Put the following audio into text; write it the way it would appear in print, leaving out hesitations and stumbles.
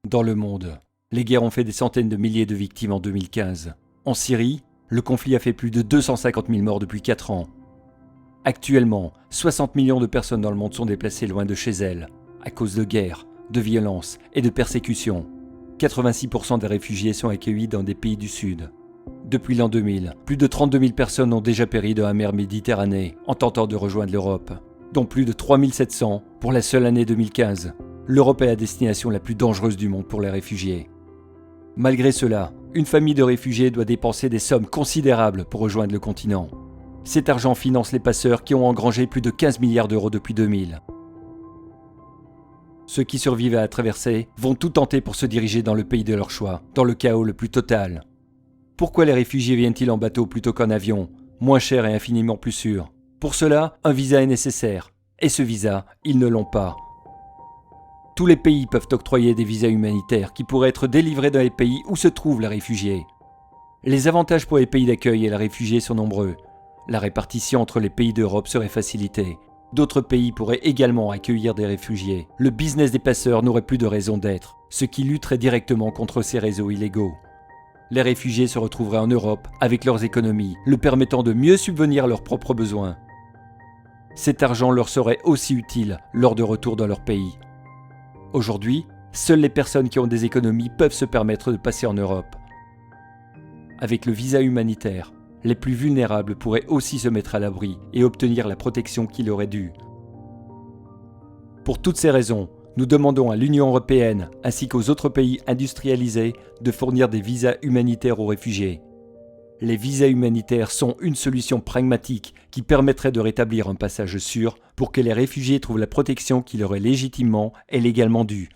Dans le monde, les guerres ont fait des centaines de milliers de victimes en 2015. En Syrie, le conflit a fait plus de 250 000 morts depuis 4 ans. Actuellement, 60 millions de personnes dans le monde sont déplacées loin de chez elles, à cause de guerres, de violences et de persécutions. 86% des réfugiés sont accueillis dans des pays du Sud. Depuis l'an 2000, plus de 32 000 personnes ont déjà péri dans la mer Méditerranée en tentant de rejoindre l'Europe, dont plus de 3 700 pour la seule année 2015. L'Europe est la destination la plus dangereuse du monde pour les réfugiés. Malgré cela, une famille de réfugiés doit dépenser des sommes considérables pour rejoindre le continent. Cet argent finance les passeurs qui ont engrangé plus de 15 milliards d'euros depuis 2000. Ceux qui survivent à la traversée vont tout tenter pour se diriger dans le pays de leur choix, dans le chaos le plus total. Pourquoi les réfugiés viennent-ils en bateau plutôt qu'en avion, moins cher et infiniment plus sûr? Pour cela, un visa est nécessaire. Et ce visa, ils ne l'ont pas. Tous les pays peuvent octroyer des visas humanitaires qui pourraient être délivrés dans les pays où se trouvent les réfugiés. Les avantages pour les pays d'accueil et les réfugiés sont nombreux. La répartition entre les pays d'Europe serait facilitée. D'autres pays pourraient également accueillir des réfugiés. Le business des passeurs n'aurait plus de raison d'être, ce qui lutterait directement contre ces réseaux illégaux. Les réfugiés se retrouveraient en Europe avec leurs économies, leur permettant de mieux subvenir à leurs propres besoins. Cet argent leur serait aussi utile lors de retour dans leur pays. Aujourd'hui, seules les personnes qui ont des économies peuvent se permettre de passer en Europe. Avec le visa humanitaire, les plus vulnérables pourraient aussi se mettre à l'abri et obtenir la protection qui leur est due. Pour toutes ces raisons, nous demandons à l'Union européenne ainsi qu'aux autres pays industrialisés de fournir des visas humanitaires aux réfugiés. Les visas humanitaires sont une solution pragmatique qui permettrait de rétablir un passage sûr pour que les réfugiés trouvent la protection qui leur est légitimement et légalement due.